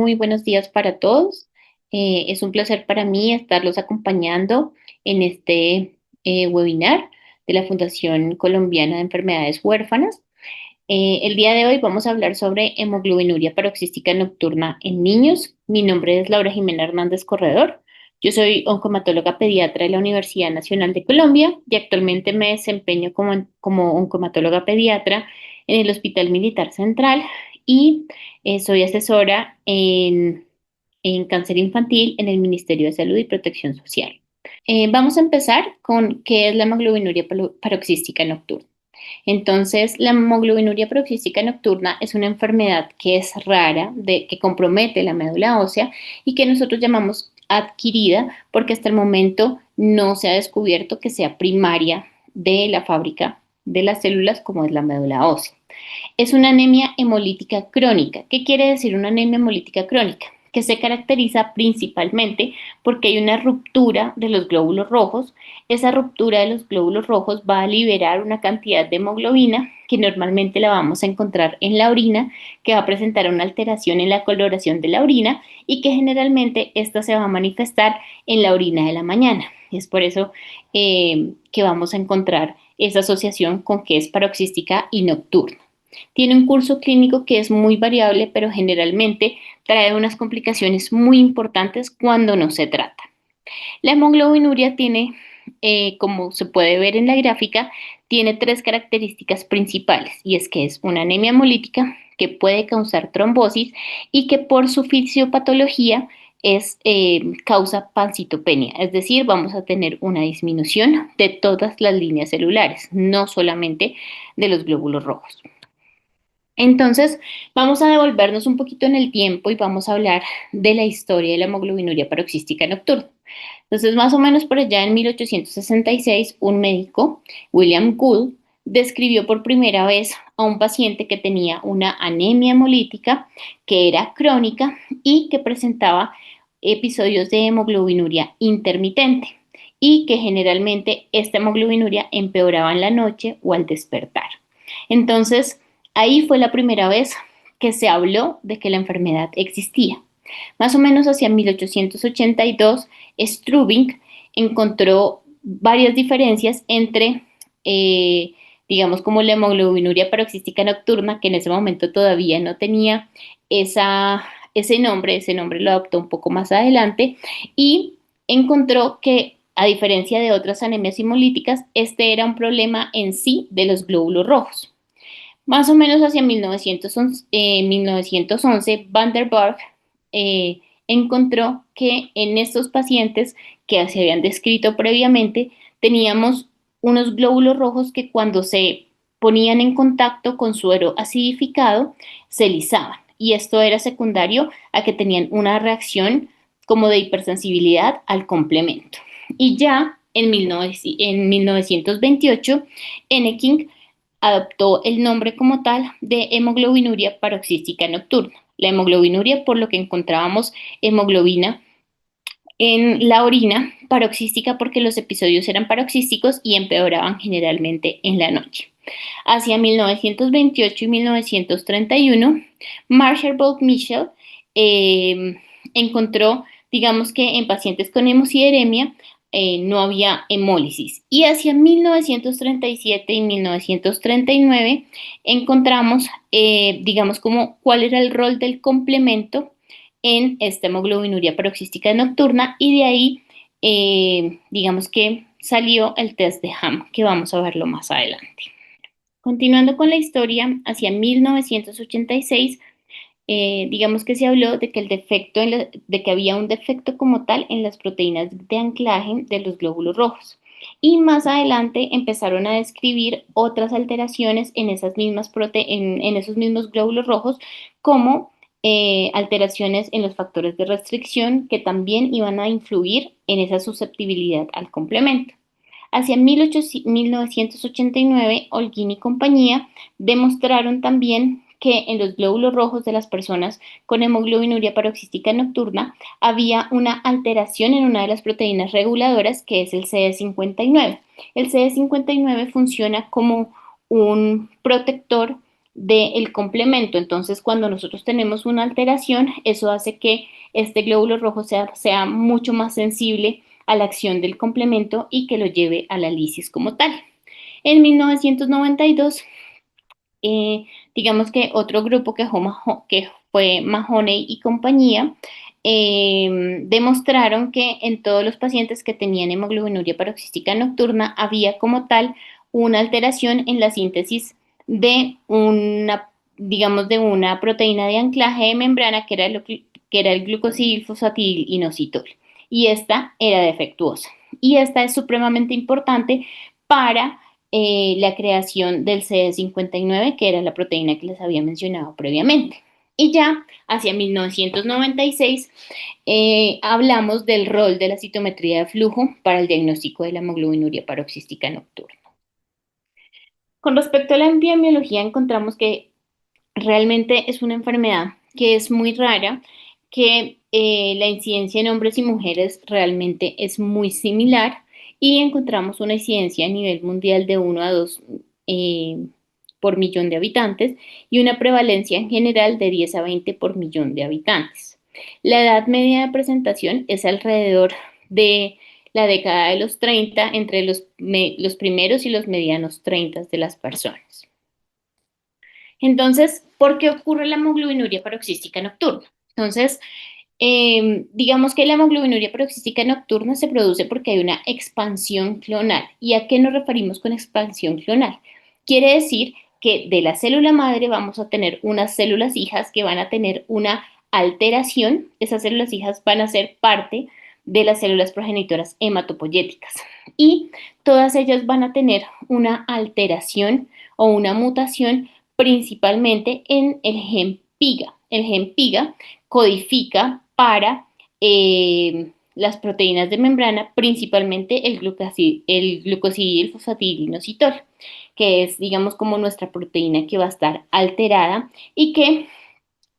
muy buenos días para todos. Es un placer para mí estarlos acompañando en este webinar de la Fundación Colombiana de Enfermedades Huérfanas. El día de hoy vamos a hablar sobre hemoglobinuria paroxística nocturna en niños. Mi nombre es Laura Jimena Hernández Corredor. Yo soy oncomatóloga pediatra de la Universidad Nacional de Colombia y actualmente me desempeño como oncomatóloga pediatra en el Hospital Militar Central y soy asesora en cáncer infantil en el Ministerio de Salud y Protección Social. Vamos a empezar con qué es la hemoglobinuria paroxística nocturna. Entonces, la hemoglobinuria paroxística nocturna es una enfermedad que es rara, que compromete la médula ósea y que nosotros llamamos adquirida porque hasta el momento no se ha descubierto que sea primaria de la fábrica de las células como es la médula ósea. Es una anemia hemolítica crónica. ¿Qué quiere decir una anemia hemolítica crónica? Que se caracteriza principalmente porque hay una ruptura de los glóbulos rojos. Esa ruptura de los glóbulos rojos va a liberar una cantidad de hemoglobina que normalmente la vamos a encontrar en la orina, que va a presentar una alteración en la coloración de la orina y que generalmente esta se va a manifestar en la orina de la mañana. Es por eso que vamos a encontrar esa asociación con que es paroxística y nocturna. Tiene un curso clínico que es muy variable, pero generalmente trae unas complicaciones muy importantes cuando no se trata. La hemoglobinuria tiene, como se puede ver en la gráfica, tiene tres características principales y es que es una anemia hemolítica que puede causar trombosis y que por su fisiopatología causa pancitopenia, es decir, vamos a tener una disminución de todas las líneas celulares, no solamente de los glóbulos rojos. Entonces, vamos a devolvernos un poquito en el tiempo y vamos a hablar de la historia de la hemoglobinuria paroxística nocturna. Entonces, más o menos por allá en 1866, un médico, William Gould, describió por primera vez a un paciente que tenía una anemia hemolítica que era crónica y que presentaba episodios de hemoglobinuria intermitente y que generalmente esta hemoglobinuria empeoraba en la noche o al despertar. Entonces, ahí fue la primera vez que se habló de que la enfermedad existía. Más o menos hacia 1882, Strubing encontró varias diferencias entre, digamos, como la hemoglobinuria paroxística nocturna, que en ese momento todavía no tenía ese nombre lo adoptó un poco más adelante, y encontró que, a diferencia de otras anemias hemolíticas, este era un problema en sí de los glóbulos rojos. Más o menos hacia 1911 Van der Berg encontró que en estos pacientes que se habían descrito previamente teníamos unos glóbulos rojos que cuando se ponían en contacto con suero acidificado se lisaban y esto era secundario a que tenían una reacción como de hipersensibilidad al complemento. Y ya en 1928 Enneking adoptó el nombre como tal de hemoglobinuria paroxística nocturna. La hemoglobinuria, por lo que encontrábamos hemoglobina en la orina, paroxística porque los episodios eran paroxísticos y empeoraban generalmente en la noche. Hacia 1928 y 1931, Marshall Bolt Mitchell encontró, digamos que en pacientes con hemosideremia no había hemólisis. Y hacia 1937 y 1939 encontramos, digamos, como cuál era el rol del complemento en esta hemoglobinuria paroxística nocturna y de ahí, digamos que salió el test de Ham, que vamos a verlo más adelante. Continuando con la historia, hacia 1986 digamos que se habló de que de que había un defecto como tal en las proteínas de anclaje de los glóbulos rojos. Y más adelante empezaron a describir otras alteraciones en esos mismos glóbulos rojos, como alteraciones en los factores de restricción que también iban a influir en esa susceptibilidad al complemento. Hacia 1989, Holguín y compañía demostraron también que en los glóbulos rojos de las personas con hemoglobinuria paroxística nocturna había una alteración en una de las proteínas reguladoras que es el CD59. El CD59 funciona como un protector del complemento. Entonces, cuando nosotros tenemos una alteración, eso hace que este glóbulo rojo sea mucho más sensible a la acción del complemento y que lo lleve a la lisis como tal. En 1992, eh, digamos que otro grupo que fue Mahoney y compañía, demostraron que en todos los pacientes que tenían hemoglobinuria paroxística nocturna había como tal una alteración en la síntesis de digamos, de una proteína de anclaje de membrana que era el glucosidilfosfatidilinositol. Y esta era defectuosa. Y esta es supremamente importante para la creación del CD59, que era la proteína que les había mencionado previamente. Y ya hacia 1996 hablamos del rol de la citometría de flujo para el diagnóstico de la hemoglobinuria paroxística nocturna. Con respecto a la epidemiología, encontramos que realmente es una enfermedad que es muy rara, que la incidencia en hombres y mujeres realmente es muy similar y encontramos una incidencia a nivel mundial de 1 a 2 por millón de habitantes y una prevalencia en general de 10 a 20 por millón de habitantes. La edad media de presentación es alrededor de la década de los 30, entre los primeros y los medianos 30 de las personas. Entonces, ¿por qué ocurre la hemoglobinuria paroxística nocturna? Entonces, digamos que la hemoglobinuria paroxística nocturna se produce porque hay una expansión clonal. ¿Y a qué nos referimos con expansión clonal? Quiere decir que de la célula madre vamos a tener unas células hijas que van a tener una alteración. Esas células hijas van a ser parte de las células progenitoras hematopoyéticas y todas ellas van a tener una alteración o una mutación principalmente en el gen PIGA. El gen PIGA codifica para las proteínas de membrana, principalmente el glucosidilfosfatidilinositol, que es, digamos, como nuestra proteína que va a estar alterada y que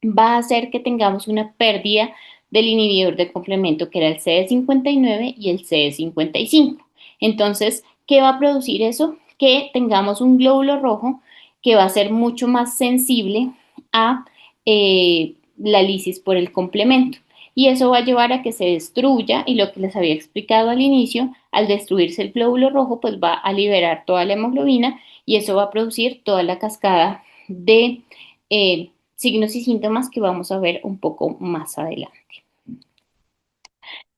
va a hacer que tengamos una pérdida del inhibidor del complemento, que era el CD59 y el CD55. Entonces, ¿qué va a producir eso? Que tengamos un glóbulo rojo que va a ser mucho más sensible a la lisis por el complemento. Y eso va a llevar a que se destruya, y lo que les había explicado al inicio, al destruirse el glóbulo rojo, pues va a liberar toda la hemoglobina y eso va a producir toda la cascada de signos y síntomas que vamos a ver un poco más adelante.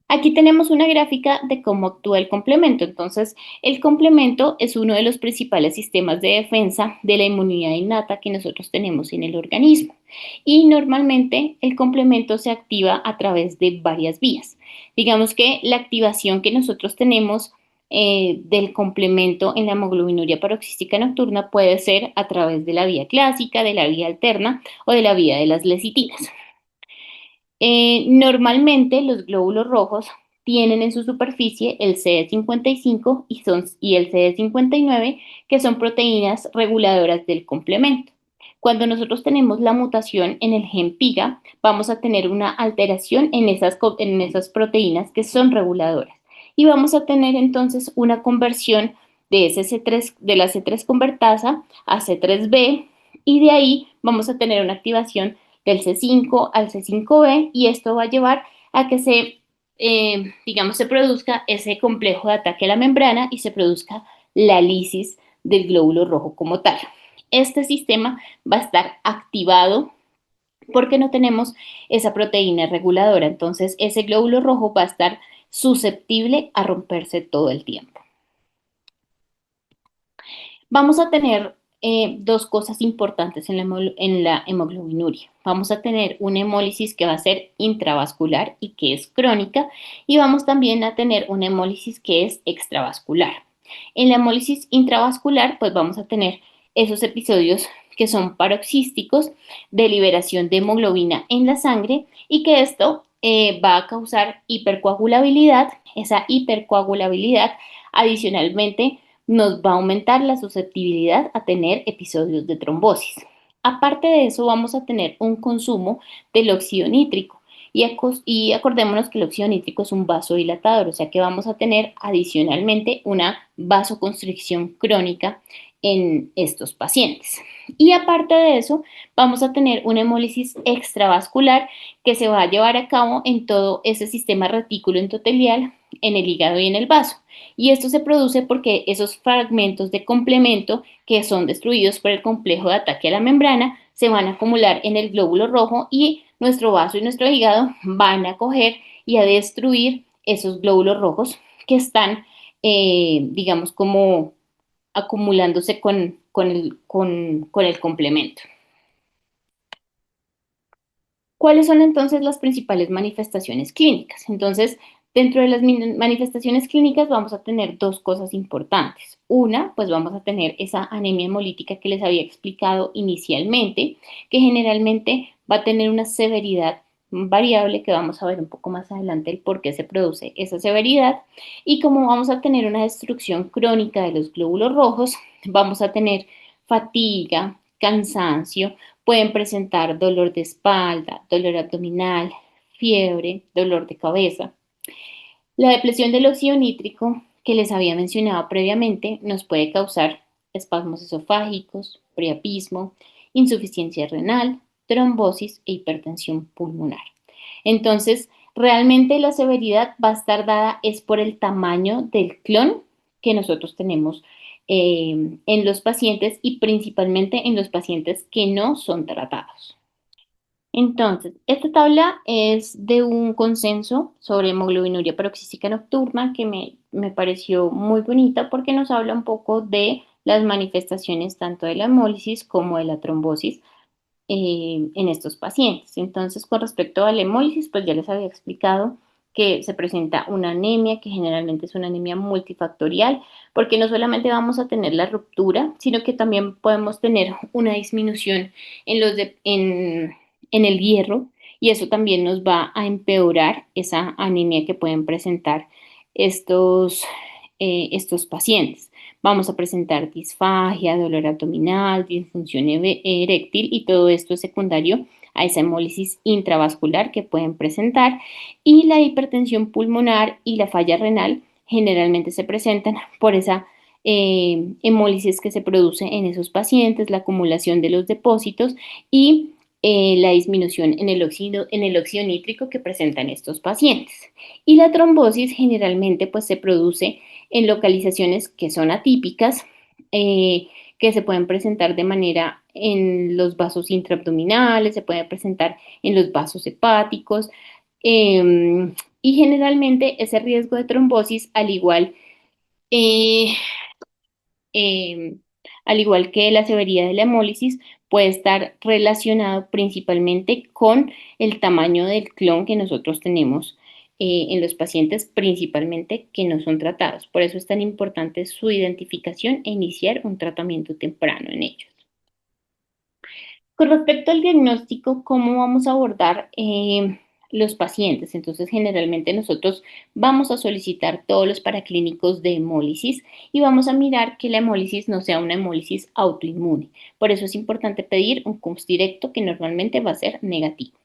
Aquí tenemos una gráfica de cómo actúa el complemento. Entonces, el complemento es uno de los principales sistemas de defensa de la inmunidad innata que nosotros tenemos en el organismo. Y normalmente el complemento se activa a través de varias vías. Digamos que la activación que nosotros tenemos del complemento en la hemoglobinuria paroxística nocturna puede ser a través de la vía clásica, de la vía alterna o de la vía de las lecitinas. Normalmente los glóbulos rojos tienen en su superficie el CD55 y el CD59, que son proteínas reguladoras del complemento. Cuando nosotros tenemos la mutación en el gen PIGA, vamos a tener una alteración en esas proteínas que son reguladoras. Y vamos a tener entonces una conversión de de la C3 convertasa a C3b, y de ahí vamos a tener una activación del C5 al C5b, y esto va a llevar a que digamos, se produzca ese complejo de ataque a la membrana y se produzca la lisis del glóbulo rojo como tal. Este sistema va a estar activado porque no tenemos esa proteína reguladora, entonces ese glóbulo rojo va a estar susceptible a romperse todo el tiempo. Vamos a tener dos cosas importantes en la hemoglobinuria. Vamos a tener una hemólisis que va a ser intravascular y que es crónica, y vamos también a tener una hemólisis que es extravascular. En la hemólisis intravascular, pues vamos a tener esos episodios que son paroxísticos de liberación de hemoglobina en la sangre, y que esto va a causar hipercoagulabilidad. Esa hipercoagulabilidad adicionalmente nos va a aumentar la susceptibilidad a tener episodios de trombosis. Aparte de eso, vamos a tener un consumo del óxido nítrico. Y acordémonos que el óxido nítrico es un vasodilatador, o sea que vamos a tener adicionalmente una vasoconstricción crónica en estos pacientes. Y aparte de eso, vamos a tener una hemólisis extravascular que se va a llevar a cabo en todo ese sistema retículo endotelial, en el hígado y en el vaso. Y esto se produce porque esos fragmentos de complemento que son destruidos por el complejo de ataque a la membrana se van a acumular en el glóbulo rojo y nuestro vaso y nuestro hígado van a coger y a destruir esos glóbulos rojos que están, digamos, como acumulándose con el complemento. ¿Cuáles son entonces las principales manifestaciones clínicas? Entonces, dentro de las manifestaciones clínicas vamos a tener dos cosas importantes. Una, pues vamos a tener esa anemia hemolítica que les había explicado inicialmente, que generalmente va a tener una severidad variable que vamos a ver un poco más adelante el por qué se produce esa severidad. Y como vamos a tener una destrucción crónica de los glóbulos rojos, vamos a tener fatiga, cansancio, pueden presentar dolor de espalda, dolor abdominal, fiebre, dolor de cabeza. La depresión del óxido nítrico que les había mencionado previamente nos puede causar espasmos esofágicos, priapismo, insuficiencia renal, trombosis e hipertensión pulmonar. Entonces, realmente la severidad va a estar dada es por el tamaño del clon que nosotros tenemos en los pacientes y principalmente en los pacientes que no son tratados. Entonces, esta tabla es de un consenso sobre hemoglobinuria paroxística nocturna que me pareció muy bonita porque nos habla un poco de las manifestaciones tanto de la hemólisis como de la trombosis en estos pacientes. Entonces, con respecto a la hemólisis, pues ya les había explicado que se presenta una anemia, que generalmente es una anemia multifactorial, porque no solamente vamos a tener la ruptura, sino que también podemos tener una disminución en el hierro, y eso también nos va a empeorar esa anemia que pueden presentar estos, estos pacientes. Vamos a presentar disfagia, dolor abdominal, disfunción eréctil y todo esto es secundario a esa hemólisis intravascular que pueden presentar y la hipertensión pulmonar y la falla renal generalmente se presentan por esa hemólisis que se produce en esos pacientes, la acumulación de los depósitos y la disminución en el óxido nítrico que presentan estos pacientes. Y la trombosis generalmente pues se produce en localizaciones que son atípicas, que se pueden presentar de manera en los vasos intraabdominales, se puede presentar en los vasos hepáticos, y generalmente ese riesgo de trombosis, eh, eh, al igual que la severidad de la hemólisis, puede estar relacionado principalmente con el tamaño del clon que nosotros tenemos en los pacientes, principalmente que no son tratados. Por eso es tan importante su identificación e iniciar un tratamiento temprano en ellos. Con respecto al diagnóstico, ¿cómo vamos a abordar los pacientes? Entonces, generalmente nosotros vamos a solicitar todos los paraclínicos de hemólisis y vamos a mirar que la hemólisis no sea una hemólisis autoinmune. Por eso es importante pedir un CUMS directo que normalmente va a ser negativo.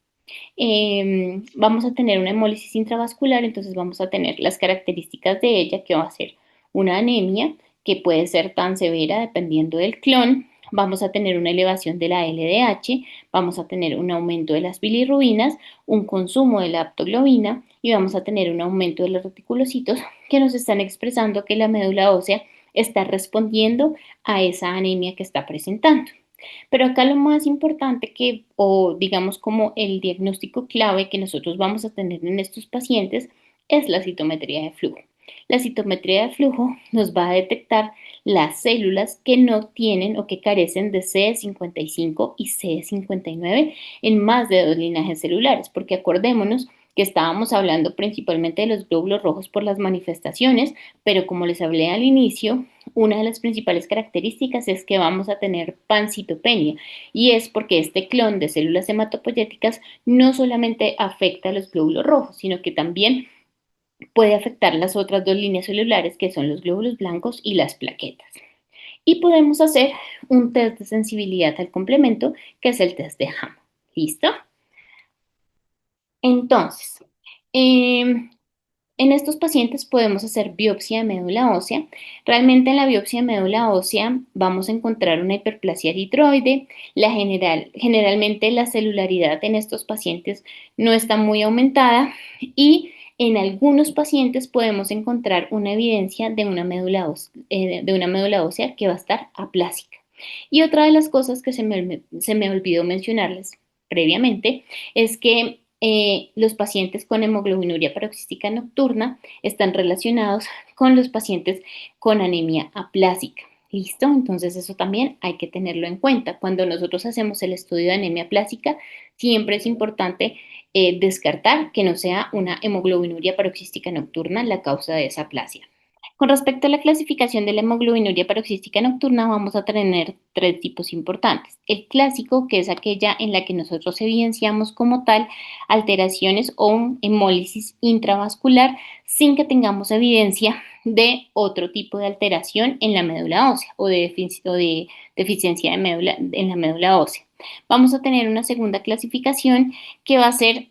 Vamos a tener una hemólisis intravascular, entonces vamos a tener las características de ella, que va a ser una anemia, que puede ser tan severa dependiendo del clon. Vamos a tener una elevación de la LDH, vamos a tener un aumento de las bilirrubinas, un consumo de la aptoglobina y vamos a tener un aumento de los reticulocitos que nos están expresando que la médula ósea está respondiendo a esa anemia que está presentando. Pero acá lo más importante que, o digamos como el diagnóstico clave que nosotros vamos a tener en estos pacientes es la citometría de flujo. La citometría de flujo nos va a detectar las células que no tienen o que carecen de CD55 y CD59 en más de dos linajes celulares, porque acordémonos que estábamos hablando principalmente de los glóbulos rojos por las manifestaciones, pero como les hablé al inicio, una de las principales características es que vamos a tener pancitopenia y es porque este clon de células hematopoyéticas no solamente afecta a los glóbulos rojos, sino que también puede afectar las otras dos líneas celulares que son los glóbulos blancos y las plaquetas. Y podemos hacer un test de sensibilidad al complemento que es el test de Hammond. ¿Listo? Entonces, eh, En estos pacientes podemos hacer biopsia de médula ósea. Realmente en la biopsia de médula ósea vamos a encontrar una hiperplasia eritroide. Generalmente la celularidad en estos pacientes no está muy aumentada y en algunos pacientes podemos encontrar una evidencia de una médula ósea que va a estar aplásica. Y otra de las cosas que se me olvidó mencionarles previamente es que los pacientes con hemoglobinuria paroxística nocturna están relacionados con los pacientes con anemia aplásica. ¿Listo? Entonces eso también hay que tenerlo en cuenta. Cuando nosotros hacemos el estudio de anemia plástica, siempre es importante descartar que no sea una hemoglobinuria paroxística nocturna la causa de esa aplasia. Con respecto a la clasificación de la hemoglobinuria paroxística nocturna, vamos a tener tres tipos importantes. El clásico, que es aquella en la que nosotros evidenciamos como tal alteraciones o hemólisis intravascular sin que tengamos evidencia de otro tipo de alteración en la médula ósea o de deficiencia de médula, en la médula ósea. Vamos a tener una segunda clasificación que va a ser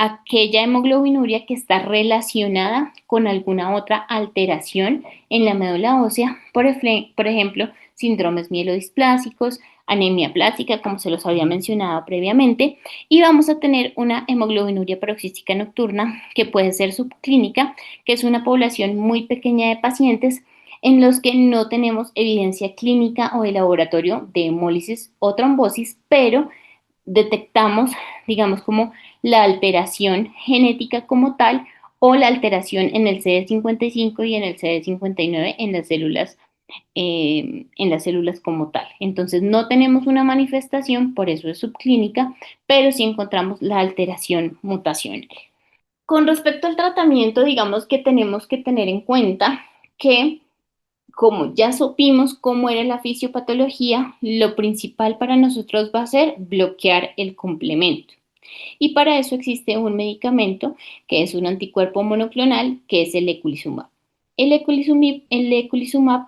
aquella hemoglobinuria que está relacionada con alguna otra alteración en la médula ósea, por ejemplo, síndromes mielodisplásicos, anemia plástica, como se los había mencionado previamente, y vamos a tener una hemoglobinuria paroxística nocturna que puede ser subclínica, que es una población muy pequeña de pacientes en los que no tenemos evidencia clínica o de laboratorio de hemólisis o trombosis, pero detectamos, digamos, como la alteración genética como tal o la alteración en el CD55 y en el CD59 en las células como tal. Entonces no tenemos una manifestación, por eso es subclínica, pero sí encontramos la alteración mutacional. Con respecto al tratamiento, digamos que tenemos que tener en cuenta que como ya supimos cómo era la fisiopatología, lo principal para nosotros va a ser bloquear el complemento. Y para eso existe un medicamento que es un anticuerpo monoclonal, que es el eculizumab. El eculizumab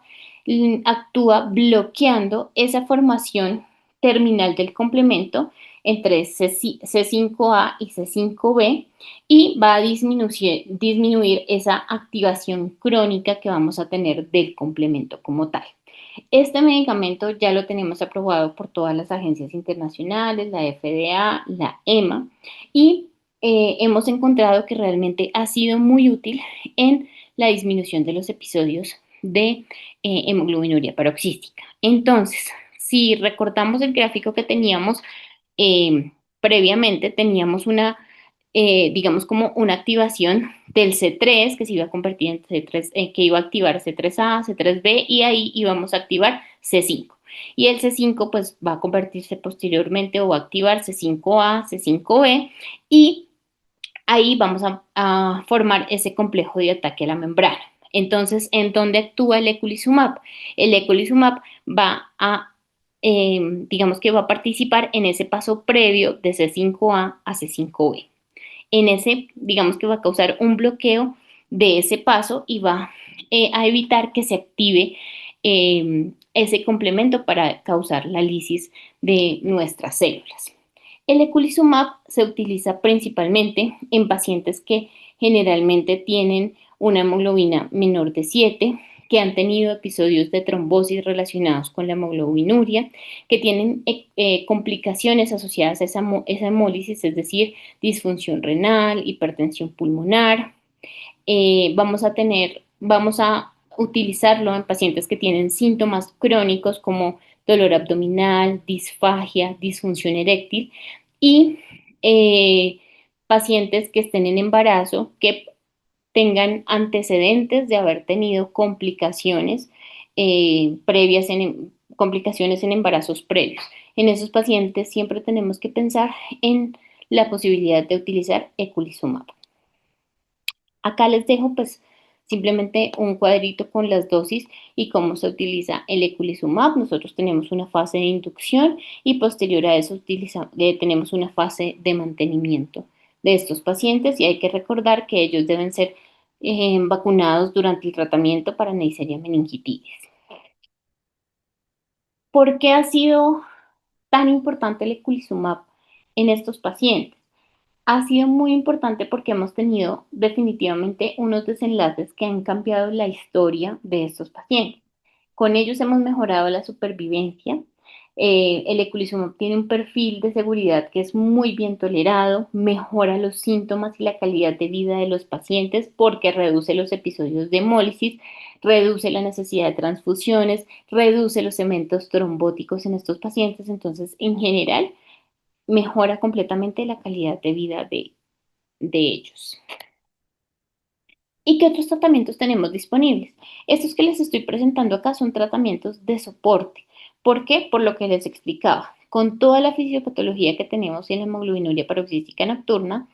actúa bloqueando esa formación terminal del complemento entre C5A y C5B y va a disminuir esa activación crónica que vamos a tener del complemento como tal. Este medicamento ya lo tenemos aprobado por todas las agencias internacionales, la FDA, la EMA, y hemos encontrado que realmente ha sido muy útil en la disminución de los episodios de hemoglobinuria paroxística. Entonces, si recortamos el gráfico que teníamos previamente, teníamos digamos, como una activación del C3 que se iba a convertir en C3, que iba a activar C3A, C3B y ahí íbamos a activar C5. Y el C5 pues va a convertirse posteriormente o va a activar C5A, C5B y ahí vamos a formar ese complejo de ataque a la membrana. Entonces, ¿en dónde actúa el eculizumab? El eculizumab va a, digamos que va a participar en ese paso previo de C5A a C5B. En ese, digamos que va a causar un bloqueo de ese paso y va a evitar que se active ese complemento para causar la lisis de nuestras células. El eculizumab se utiliza principalmente en pacientes que generalmente tienen una hemoglobina menor de 7, que han tenido episodios de trombosis relacionados con la hemoglobinuria, que tienen complicaciones asociadas a esa hemólisis, es decir, disfunción renal, hipertensión pulmonar. Vamos a utilizarlo en pacientes que tienen síntomas crónicos como dolor abdominal, disfagia, disfunción eréctil y pacientes que estén en embarazo que tengan antecedentes de haber tenido complicaciones complicaciones en embarazos previos. En esos pacientes siempre tenemos que pensar en la posibilidad de utilizar eculizumab. Acá les dejo pues simplemente un cuadrito con las dosis y cómo se utiliza el eculizumab. Nosotros tenemos una fase de inducción y posterior a eso tenemos una fase de mantenimiento de estos pacientes y hay que recordar que ellos deben ser vacunados durante el tratamiento para Neisseria meningitidis. ¿Por qué ha sido tan importante el eculizumab en estos pacientes? Ha sido muy importante porque hemos tenido definitivamente unos desenlaces que han cambiado la historia de estos pacientes. Con ellos hemos mejorado la supervivencia. El eculizumab tiene un perfil de seguridad que es muy bien tolerado, mejora los síntomas y la calidad de vida de los pacientes porque reduce los episodios de hemólisis, reduce la necesidad de transfusiones, reduce los eventos trombóticos en estos pacientes. Entonces, en general, mejora completamente la calidad de vida de ellos. ¿Y qué otros tratamientos tenemos disponibles? Estos que les estoy presentando acá son tratamientos de soporte. ¿Por qué? Por lo que les explicaba. Con toda la fisiopatología que tenemos en la hemoglobinuria paroxística nocturna,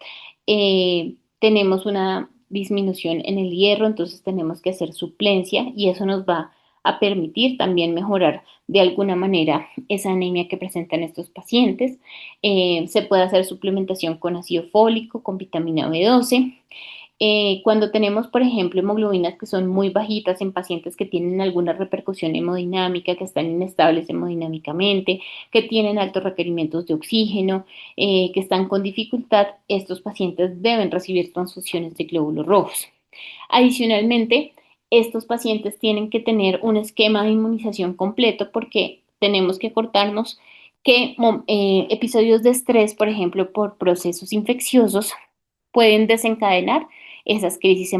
tenemos una disminución en el hierro, entonces tenemos que hacer suplencia y eso nos va a permitir también mejorar de alguna manera esa anemia que presentan estos pacientes. Se puede hacer suplementación con ácido fólico, con vitamina B12. Cuando tenemos, por ejemplo, hemoglobinas que son muy bajitas en pacientes que tienen alguna repercusión hemodinámica, que están inestables hemodinámicamente, que tienen altos requerimientos de oxígeno, que están con dificultad, estos pacientes deben recibir transfusiones de glóbulos rojos. Adicionalmente, estos pacientes tienen que tener un esquema de inmunización completo porque tenemos que cortarnos que episodios de estrés, por ejemplo, por procesos infecciosos, pueden desencadenar esas crisis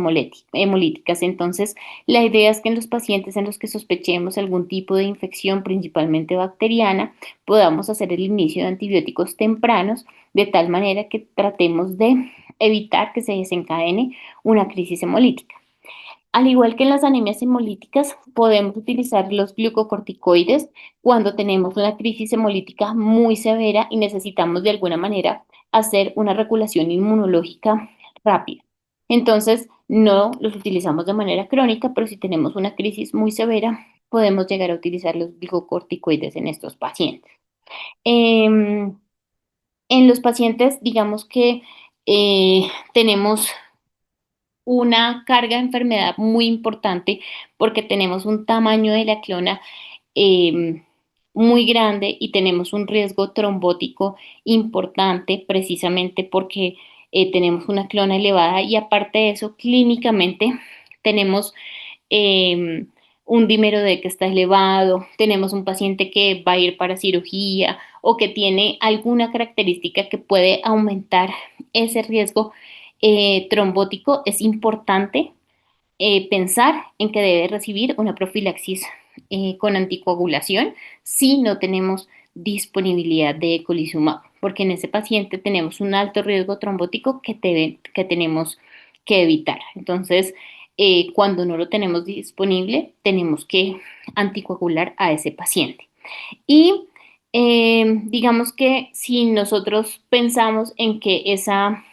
hemolíticas. Entonces, la idea es que en los pacientes en los que sospechemos algún tipo de infección, principalmente bacteriana, podamos hacer el inicio de antibióticos tempranos, de tal manera que tratemos de evitar que se desencadene una crisis hemolítica. Al igual que en las anemias hemolíticas, podemos utilizar los glucocorticoides cuando tenemos una crisis hemolítica muy severa y necesitamos de alguna manera hacer una regulación inmunológica rápida. Entonces, no los utilizamos de manera crónica, pero si tenemos una crisis muy severa, podemos llegar a utilizar los glucocorticoides en estos pacientes. Em, en los pacientes, digamos que tenemos una carga de enfermedad muy importante porque tenemos un tamaño de la clona eh, muy grande y tenemos un riesgo trombótico importante precisamente porque tenemos una clona elevada y aparte de eso, clínicamente tenemos eh, un dímero D que está elevado, tenemos un paciente que va a ir para cirugía o que tiene alguna característica que puede aumentar ese riesgo trombótico, es importante pensar en que debe recibir una profilaxis con anticoagulación si no tenemos disponibilidad de eculizumab, porque en ese paciente tenemos un alto riesgo trombótico que tenemos que evitar. Entonces, cuando no lo tenemos disponible, tenemos que anticoagular a ese paciente. Y digamos que si nosotros pensamos en que esa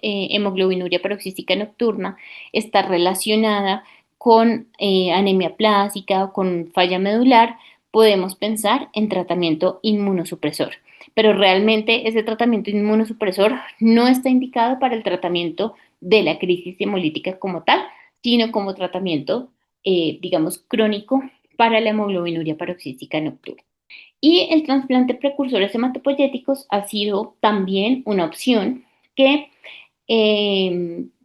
hemoglobinuria paroxística nocturna está relacionada con anemia plásica o con falla medular, podemos pensar en tratamiento inmunosupresor. Pero realmente ese tratamiento inmunosupresor no está indicado para el tratamiento de la crisis hemolítica como tal, sino como tratamiento, digamos, crónico para la hemoglobinuria paroxística nocturna. Y el trasplante de precursores hematopoyéticos ha sido también una opción que,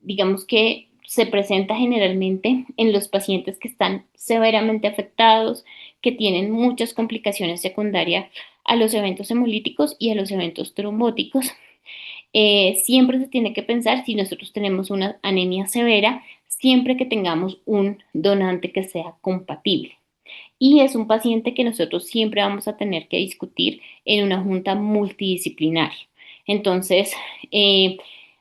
digamos que se presenta generalmente en los pacientes que están severamente afectados, que tienen muchas complicaciones secundarias a los eventos hemolíticos y a los eventos trombóticos. Siempre se tiene que pensar si nosotros tenemos una anemia severa, siempre que tengamos un donante que sea compatible. Y es un paciente que nosotros siempre vamos a tener que discutir en una junta multidisciplinaria. Entonces,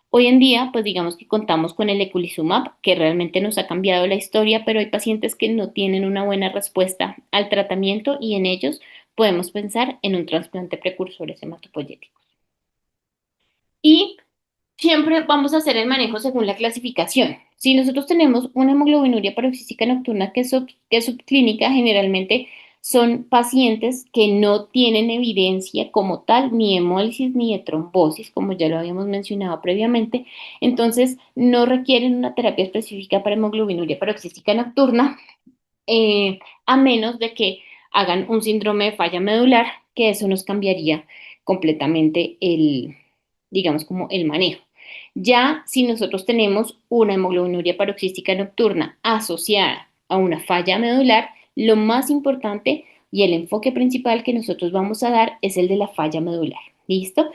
hoy en día, pues digamos que contamos con el eculizumab, que realmente nos ha cambiado la historia, pero hay pacientes que no tienen una buena respuesta al tratamiento y en ellos podemos pensar en un trasplante precursores hematopoyéticos. Y siempre vamos a hacer el manejo según la clasificación. Si nosotros tenemos una hemoglobinuria paroxística nocturna que es subclínica, generalmente son pacientes que no tienen evidencia como tal ni de hemólisis ni de trombosis, como ya lo habíamos mencionado previamente. Entonces, no requieren una terapia específica para hemoglobinuria paroxística nocturna, a menos de que hagan un síndrome de falla medular, que eso nos cambiaría completamente digamos como el manejo. Ya si nosotros tenemos una hemoglobinuria paroxística nocturna asociada a una falla medular, lo más importante y el enfoque principal que nosotros vamos a dar es el de la falla medular. ¿Listo?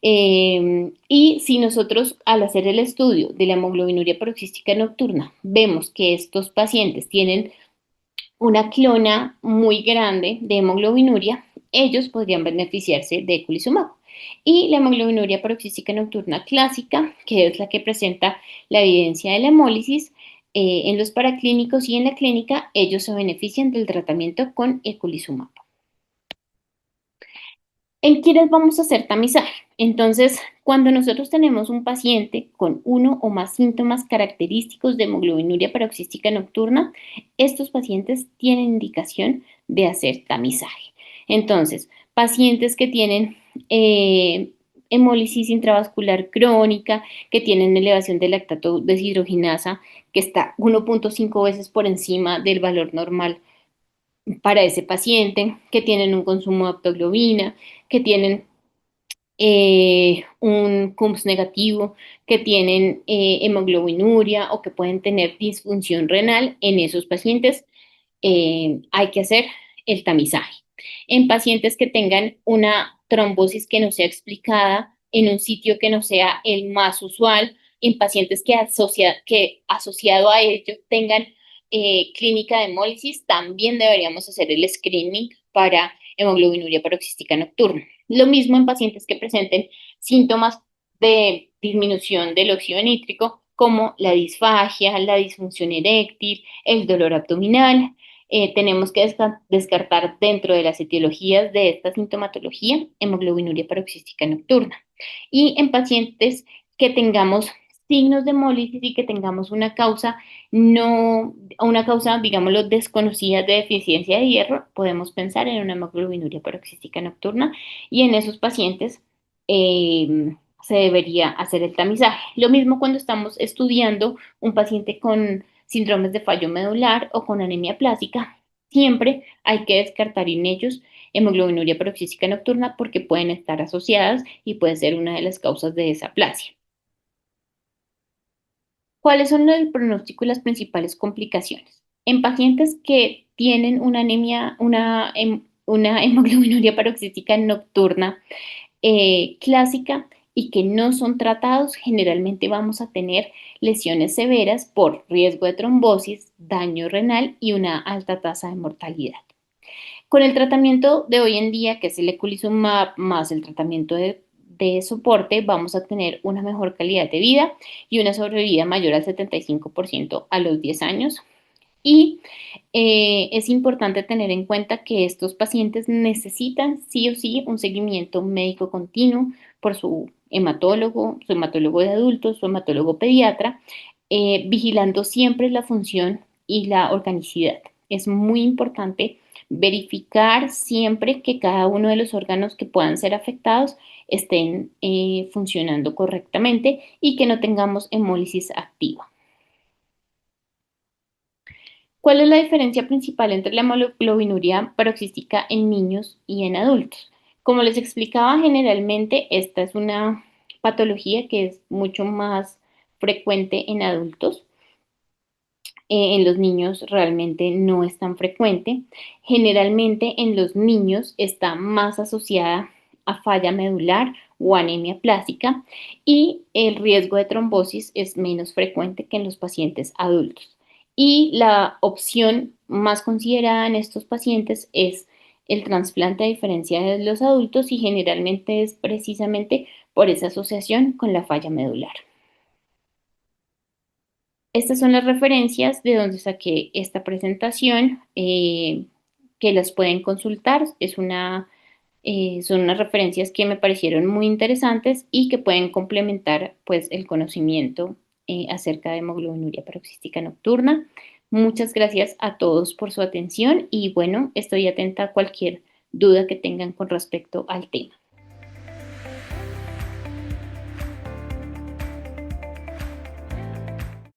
Y si nosotros al hacer el estudio de la hemoglobinuria paroxística nocturna vemos que estos pacientes tienen una clona muy grande de hemoglobinuria, ellos podrían beneficiarse de eculizumab. Y la hemoglobinuria paroxística nocturna clásica, que es la que presenta la evidencia de la hemólisis, en los paraclínicos y en la clínica, ellos se benefician del tratamiento con eculizumab. ¿En quiénes vamos a hacer tamizaje? Entonces, cuando nosotros tenemos un paciente con uno o más síntomas característicos de hemoglobinuria paroxística nocturna, estos pacientes tienen indicación de hacer tamizaje. Entonces, pacientes que tienen hemólisis intravascular crónica, que tienen elevación de lactato deshidrogenasa, que está 1.5 veces por encima del valor normal para ese paciente, que tienen un consumo de aptoglobina, que tienen un CUMS negativo, que tienen hemoglobinuria o que pueden tener disfunción renal, en esos pacientes hay que hacer el tamizaje. En pacientes que tengan una trombosis que no sea explicada en un sitio que no sea el más usual, en pacientes que asociado a ello tengan clínica de hemólisis, también deberíamos hacer el screening para hemoglobinuria paroxística nocturna. Lo mismo en pacientes que presenten síntomas de disminución del óxido nítrico, como la disfagia, la disfunción eréctil, el dolor abdominal. Tenemos que descartar dentro de las etiologías de esta sintomatología hemoglobinuria paroxística nocturna. Y en pacientes que tengamos signos de hemólisis y que tengamos una causa no, una causa, digámoslo, desconocida de deficiencia de hierro, podemos pensar en una hemoglobinuria paroxística nocturna y en esos pacientes se debería hacer el tamizaje. Lo mismo cuando estamos estudiando un paciente con síndromes de fallo medular o con anemia plástica, siempre hay que descartar en ellos hemoglobinuria paroxística nocturna porque pueden estar asociadas y puede ser una de las causas de esa aplasia. ¿Cuáles son el pronóstico y las principales complicaciones? En pacientes que tienen una anemia, una hemoglobinuria paroxística nocturna clásica y que no son tratados, generalmente vamos a tener lesiones severas por riesgo de trombosis, daño renal y una alta tasa de mortalidad. Con el tratamiento de hoy en día, que es el eculizumab más el tratamiento de soporte, vamos a tener una mejor calidad de vida y una sobrevida mayor al 75% a los 10 años. Y es importante tener en cuenta que estos pacientes necesitan sí o sí un seguimiento médico continuo por su hematólogo de adultos, su hematólogo pediatra, vigilando siempre la función y la organicidad. Es muy importante verificar siempre que cada uno de los órganos que puedan ser afectados estén funcionando correctamente y que no tengamos hemólisis activa. ¿Cuál es la diferencia principal entre la hemoglobinuria paroxística en niños y en adultos? Como les explicaba, generalmente esta es una patología que es mucho más frecuente en adultos. En los niños realmente no es tan frecuente. Generalmente en los niños está más asociada a falla medular o anemia plástica y el riesgo de trombosis es menos frecuente que en los pacientes adultos. Y la opción más considerada en estos pacientes es el trasplante a diferencia de los adultos y generalmente es precisamente por esa asociación con la falla medular. Estas son las referencias de donde saqué esta presentación, que las pueden consultar. Son unas referencias que me parecieron muy interesantes y que pueden complementar pues, el conocimiento acerca de hemoglobinuria paroxística nocturna. Muchas gracias a todos por su atención y bueno, estoy atenta a cualquier duda que tengan con respecto al tema.